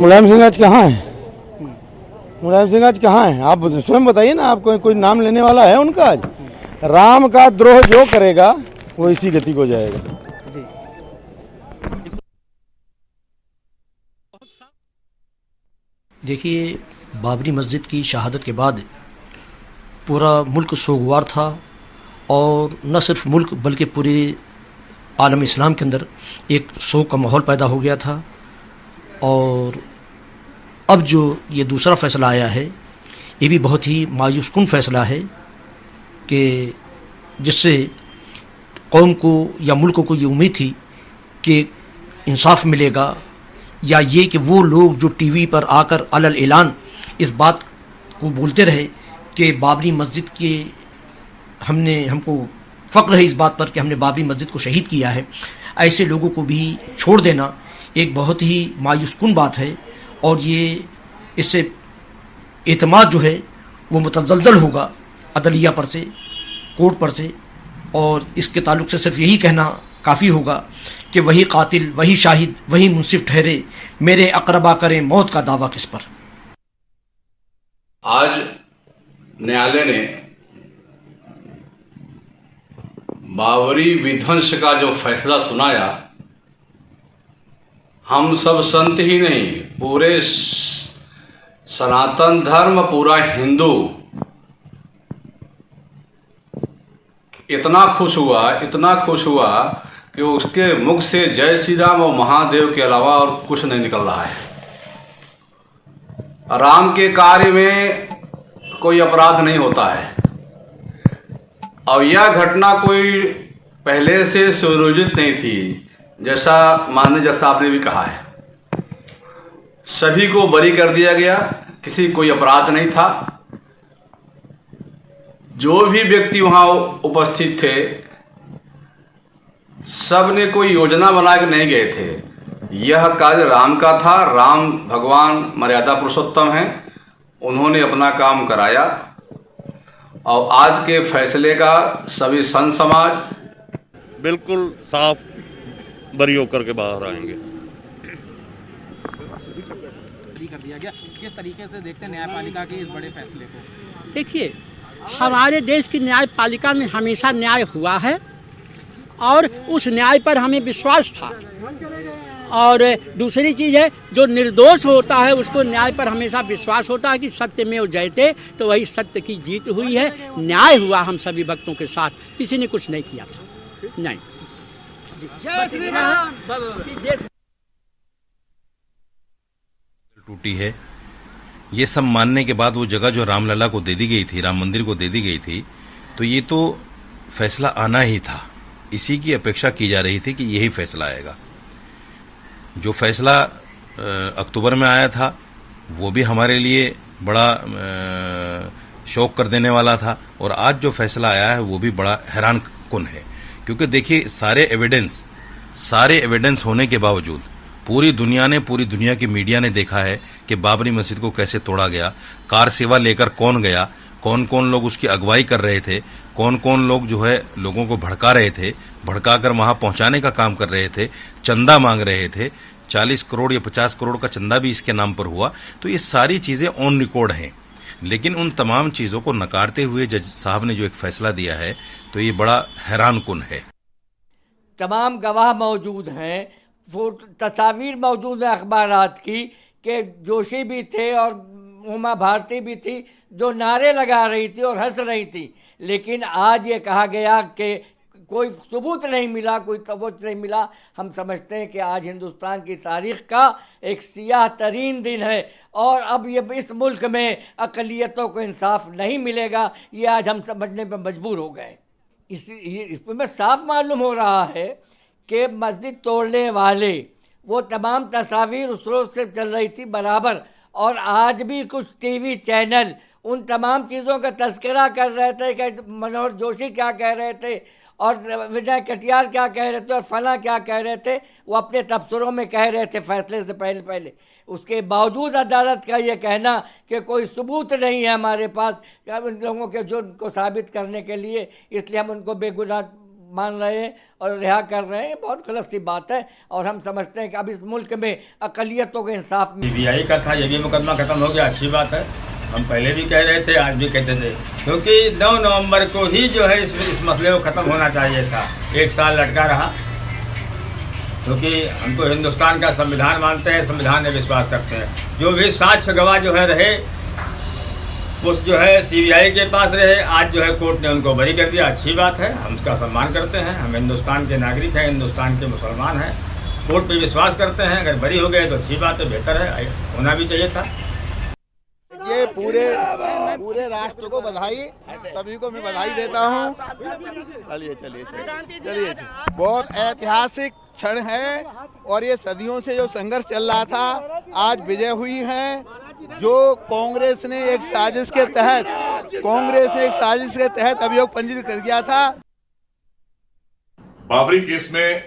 मुलायम सिंह आज कहाँ है? मुलायम सिंह आज कहाँ है? आप स्वयं बताइए ना। आप कोई नाम लेने वाला है उनका? आज राम का द्रोह जो करेगा वो इसी गति को जाएगा। देखिए, बाबरी मस्जिद की शहादत के बाद पूरा मुल्क सोगवार था और न सिर्फ मुल्क बल्कि पूरे आलम इस्लाम के अंदर एक शोक का माहौल पैदा हो गया था। और अब जो ये दूसरा फ़ैसला आया है ये भी बहुत ही मायूस कुन फ़ैसला है कि जिससे कौम को या मुल्क को ये उम्मीद थी कि इंसाफ मिलेगा, या ये कि वो लोग जो टीवी पर आकर अलल ऐलान इस बात को बोलते रहे कि बाबरी मस्जिद के हमको फ़क्र है इस बात पर कि हमने बाबरी मस्जिद को शहीद किया है, ऐसे लोगों को भी छोड़ देना एक बहुत ही मायूस कुन बात है। और ये इससे एतमाद जो है वो मुतज़लज़ल होगा अदलिया पर से, कोर्ट पर से। और इसके ताल्लुक से सिर्फ यही कहना काफ़ी होगा कि वही कातिल, वही शाहिद, वही मुंसिफ ठहरे, मेरे अक़रबा करें मौत का दावा किस पर। आज न्यायालय ने बाबरी विध्वंस का जो फैसला सुनाया, हम सब संत ही नहीं, पूरे सनातन धर्म, पूरा हिंदू इतना खुश हुआ कि उसके मुख से जय श्री राम और महादेव के अलावा और कुछ नहीं निकल रहा है। राम के कार्य में कोई अपराध नहीं होता है और यह घटना कोई पहले से सुनियोजित नहीं थी। जैसा माननीय जज साहब ने भी कहा है, सभी को बरी कर दिया गया, किसी कोई अपराध नहीं था। जो भी व्यक्ति वहां उपस्थित थे सब ने कोई योजना बना के नहीं गए थे। यह कार्य राम का था। राम भगवान मर्यादा पुरुषोत्तम हैं, उन्होंने अपना काम कराया और आज के फैसले का सभी संत समाज बिल्कुल साफ बरी होकर के बाहर आएंगे। कर दिया गया, किस तरीके से देखते हैं न्यायपालिका के इस बड़े फैसले को? देखिए, हमारे देश की न्यायपालिका में हमेशा न्याय हुआ है और उस न्याय पर हमें विश्वास था। और दूसरी चीज़ है, जो निर्दोष होता है उसको न्याय पर हमेशा विश्वास होता है कि सत्य में वो जयते, तो वही सत्य की जीत हुई है। न्याय हुआ हम सभी भक्तों के साथ, किसी ने कुछ नहीं किया था। नहीं, जय श्री राम। टूटी है, ये सब मानने के बाद वो जगह जो रामलला को दे दी गई थी, राम मंदिर को दे दी गई थी, तो ये तो फैसला आना ही था। इसी की अपेक्षा की जा रही थी कि यही फैसला आएगा। जो फैसला अक्टूबर में आया था वो भी हमारे लिए बड़ा शौक कर देने वाला था, और आज जो फैसला आया है वो भी बड़ा हैरान कुन है। क्योंकि देखिए, सारे एविडेंस होने के बावजूद पूरी दुनिया की मीडिया ने देखा है कि बाबरी मस्जिद को कैसे तोड़ा गया, कार सेवा लेकर कौन गया, कौन कौन लोग उसकी अगुवाई कर रहे थे, कौन कौन लोग जो है लोगों को भड़का रहे थे, भड़काकर वहां पहुंचाने का काम कर रहे थे, चंदा मांग रहे थे। 40 करोड़ या 50 करोड़ का चंदा भी इसके नाम पर हुआ। तो ये सारी चीजें ऑन रिकॉर्ड हैं। लेकिन उन तमाम चीजों को नकारते हुए जज साहब ने जो एक फैसला दिया है, तो ये बड़ा हैरान कुन है। तमाम गवाह मौजूद हैं, तस्वीर मौजूद है अखबारात की, कि जोशी भी थे और उमा भारती भी थी जो नारे लगा रही थी और हंस रही थी। लेकिन आज ये कहा गया कि कोई सबूत नहीं मिला, कोई सबूत नहीं मिला। हम समझते हैं कि आज हिंदुस्तान की तारीख़ का एक सियाह तरीन दिन है और अब ये इस मुल्क में अक़लियतों को इंसाफ नहीं मिलेगा, ये आज हम समझने पर मजबूर हो गए। इसमें साफ मालूम हो रहा है कि मस्जिद तोड़ने वाले वो तमाम तस्वीर उस रोज़ से चल रही थी बराबर, और आज भी कुछ टीवी चैनल उन तमाम चीज़ों का तस्करा कर रहे थे कि मनोहर जोशी क्या कह रहे थे और विजय कटियार क्या कह रहे थे और फला क्या कह रहे थे, वो अपने तबसरों में कह रहे थे फैसले से पहले। उसके बावजूद अदालत का ये कहना कि कोई सबूत नहीं है हमारे पास उन लोगों के जुर्म को साबित करने के लिए, इसलिए हम उनको बेगुनाह मान रहे हैं और रिहा कर रहे हैं, ये बहुत गलत सी बात है। और हम समझते हैं कि अब इस मुल्क में अक़लियतों के इंसाफ में सीबीआई का था, ये भी मुकदमा ख़त्म हो गया, अच्छी बात है। हम पहले भी कह रहे थे, आज भी कहते थे, क्योंकि 9 नवंबर को ही जो है इस मसले को ख़त्म होना चाहिए था। 1 साल लटका रहा, क्योंकि हम तो हिंदुस्तान का संविधान मानते हैं, संविधान में विश्वास करते हैं। जो भी साक्ष्य गवाह जो है रहे, उस जो है सीबीआई के पास रहे। आज जो है कोर्ट ने उनको बरी कर दिया, अच्छी बात है, हम उसका सम्मान करते हैं। हम हिंदुस्तान के नागरिक हैं, हिंदुस्तान के मुसलमान हैं, कोर्ट पे विश्वास करते हैं। अगर बरी हो गए तो अच्छी बात है, बेहतर है, होना भी चाहिए था। ये पूरे राष्ट्र को बधाई, सभी को मैं बधाई देता हूँ। चलिए बहुत ऐतिहासिक क्षण है और ये सदियों से जो संघर्ष चल रहा था, आज विजय हुई है। जो कांग्रेस ने एक साजिश के तहत अभियोग पंजीकृत कर दिया था। बाबरी केस में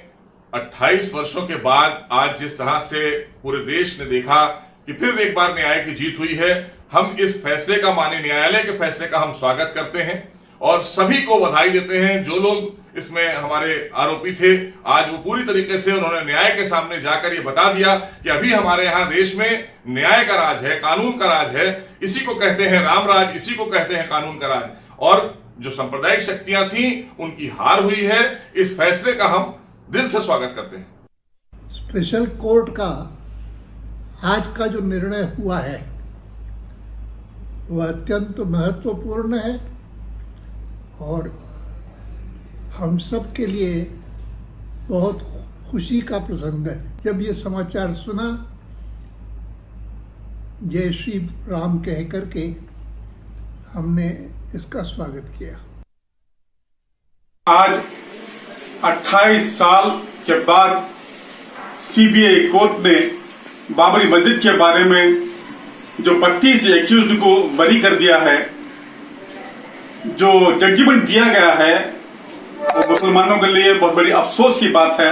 28 वर्षों के बाद आज जिस तरह से पूरे देश ने देखा कि फिर एक बार न्याय की जीत हुई है, हम इस फैसले का, माननीय न्यायालय के फैसले का हम स्वागत करते हैं और सभी को बधाई देते हैं। जो लोग इसमें हमारे आरोपी थे, आज वो पूरी तरीके से उन्होंने न्याय के सामने जाकर ये बता दिया कि अभी हमारे यहाँ देश में न्याय का राज है, कानून का राज है। इसी को कहते हैं राम राज, इसी को कहते हैं कानून का राज। और जो सांप्रदायिक शक्तियां थी, उनकी हार हुई है। इस फैसले का हम दिल से स्वागत करते हैं। स्पेशल कोर्ट का आज का जो निर्णय हुआ है वह अत्यंत महत्वपूर्ण है और हम सब के लिए बहुत खुशी का प्रसंग है। जब ये समाचार सुना, जय श्री राम कह करके हमने इसका स्वागत किया। आज 28 साल के बाद सीबीआई कोर्ट ने बाबरी मस्जिद के बारे में जो 32 एक्यूज्ड को बरी कर दिया है, जो जजमेंट दिया गया है, वो मुसलमानों के लिए बहुत बड़ी अफसोस की बात है।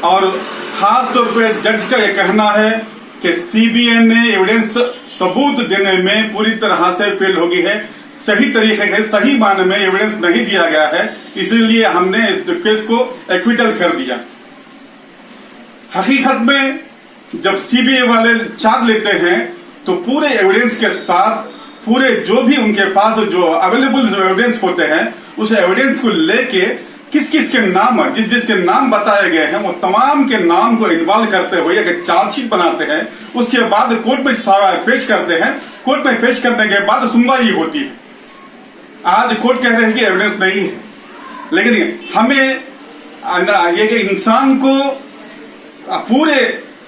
और खास तौर पे जज का यह कहना है कि सीबीआई ने एविडेंस सबूत देने में पूरी तरह से फेल हो गई है, सही तरीके से, सही मायने में एविडेंस नहीं दिया गया है, इसलिए हमने इस केस को एक्विटल कर दिया। हकीकत में जब सीबीआई वाले चार्ज लेते हैं तो पूरे एविडेंस के साथ, पूरे जो भी उनके पास जो अवेलेबल जो एविडेंस होते हैं, उस एविडेंस को लेके किस किस के नाम, जिसके नाम बताए गए हैं, वो तमाम के नाम को इन्वॉल्व करते हुए एक चार्जशीट बनाते हैं। उसके बाद कोर्ट में पेश करते हैं। कोर्ट में पेश करने के बाद सुनवाई होती है। आज कोर्ट कह रहे हैं कि एविडेंस नहीं है, लेकिन हमें ये कि इंसान को पूरे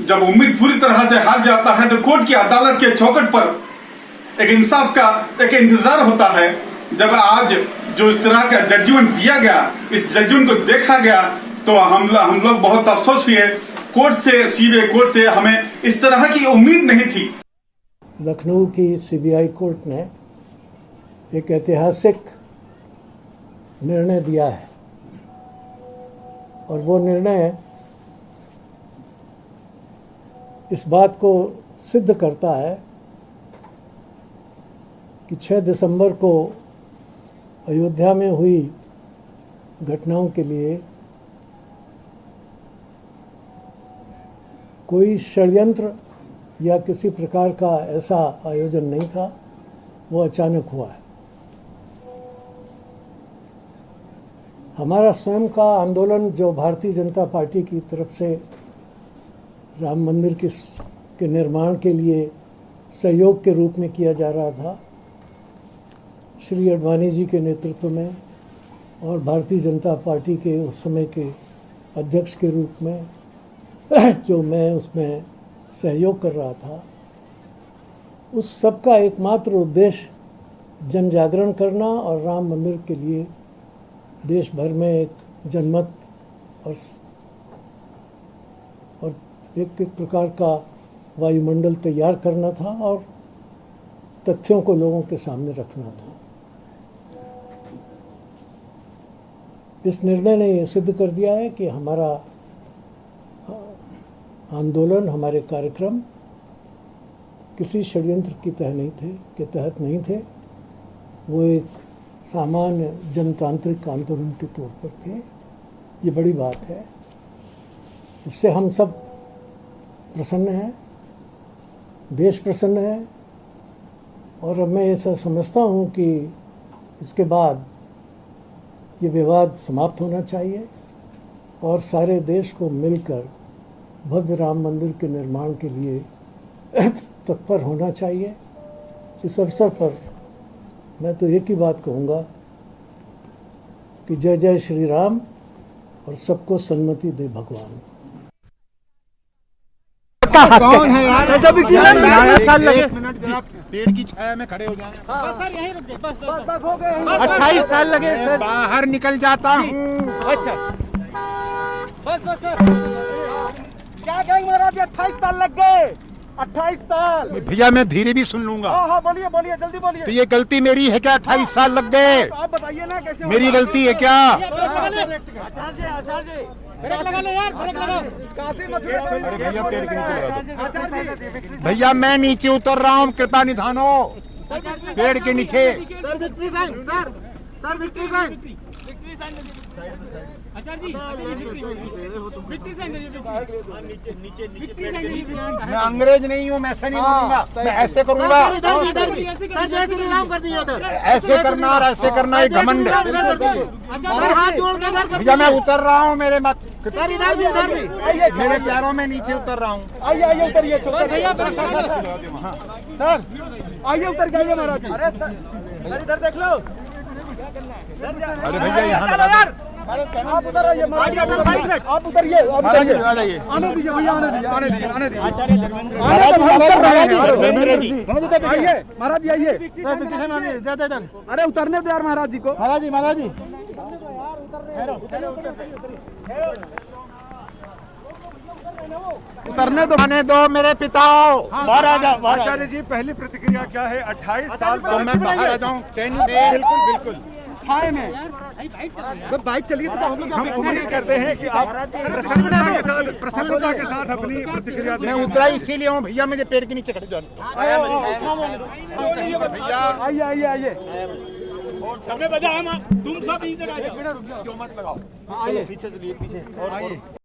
जब उम्मीद पूरी तरह से हार जाता है तो कोर्ट की अदालत के चौखट पर एक इंसाफ का एक इंतजार होता है। जब आज जो इस तरह का जजमेंट दिया गया, इस जजमेंट को देखा गया, तो हम लोग बहुत अफसोस हुए। कोर्ट से, सीबीआई कोर्ट से हमें इस तरह की उम्मीद नहीं थी। लखनऊ की सीबीआई कोर्ट ने एक ऐतिहासिक निर्णय दिया है और वो निर्णय इस बात को सिद्ध करता है कि 6 दिसंबर को अयोध्या में हुई घटनाओं के लिए कोई षड्यंत्र या किसी प्रकार का ऐसा आयोजन नहीं था, वो अचानक हुआ है। हमारा स्वयं का आंदोलन जो भारतीय जनता पार्टी की तरफ से राम मंदिर के निर्माण के लिए सहयोग के रूप में किया जा रहा था, श्री अडवाणी जी के नेतृत्व में और भारतीय जनता पार्टी के उस समय के अध्यक्ष के रूप में जो मैं उसमें सहयोग कर रहा था, उस सब का एकमात्र उद्देश्य जन जागरण करना और राम मंदिर के लिए देश भर में एक जनमत और एक प्रकार का वायुमंडल तैयार करना था और तथ्यों को लोगों के सामने रखना था। इस निर्णय ने यह सिद्ध कर दिया है कि हमारा आंदोलन, हमारे कार्यक्रम किसी षड्यंत्र के तहत नहीं थे। वो एक सामान्य जनतांत्रिक आंदोलन के तौर पर थे। ये बड़ी बात है, इससे हम सब प्रसन्न हैं, देश प्रसन्न है। और अब मैं ऐसा समझता हूँ कि इसके बाद ये विवाद समाप्त होना चाहिए और सारे देश को मिलकर भव्य राम मंदिर के निर्माण के लिए तत्पर होना चाहिए। इस अवसर पर मैं तो एक ही बात कहूँगा कि जय जय श्री राम और सबको सन्मति दे भगवान। कौन है यार? एक मिनट जरा पेड़ की छाया में खड़े हो जाएं। सर यहीं रुक जाइए, बस हो गए। 28 साल लगे सर। बाहर निकल जाता हूँ। अच्छा बस सर, क्या कहेंगे महाराज? 28 साल लग गए, 28 साल। भैया मैं धीरे भी सुन लूंगा। हाँ बोलिए बोलिए, जल्दी बोलिए। तो ये गलती मेरी है क्या? 28 साल लग गए, तो आप बताइए ना कैसे मेरी गलती है क्या? ब्रेक लगा लो यार, ब्रेक लगाओ। अरे भैया पेड़ के नीचे लगा दो। भैया मैं नीचे उतर रहा हूँ, कृपा निधानो, पेड़ के नीचे। Sir victory sign, sir victory sign. मैं अंग्रेज नहीं हूँ, मैं ऐसे नहीं बोलूंगा, मैं ऐसे करूंगा। जय श्री राम कर दिया उधर। ऐसे करना और ऐसे करना एक घमंड है। हाथ जोड़ के भैया मैं उतर रहा हूँ, मेरे मत सर इधर भी मेरे पैरों में नीचे उतर रहा हूँ। आइए उतरिए भैया। सर आइए उतर के आइए महाराज। अरे सर इधर देख लो। अरे भैया यहाँ लगा दो। आप उधर आइए, आप उतरिए, आने दीजिए भैया, आने दीजिए। आइए महाराज जी, आइए। अरे उतरने दो यार महाराज जी को। महाराज जी उतरने दो, आने दो मेरे पिताओ। आचार्य जी पहली प्रतिक्रिया क्या है? 28 साल तो मैं बाहर आ जाऊँ चैन से? बिल्कुल छाए में। बाइक चलिए तो हम लोग उम्मीद करते हैं कि आप प्रसन्नता के साथ अपनी प्रतिक्रिया दें। मैं उतरा इसीलिए हूँ भैया, मुझे पेड़ के नीचे खड़े जाना। भैया आइए। तुम सब इधर आ जाओ, मत लगाओ। पीछे चलिए, पीछे और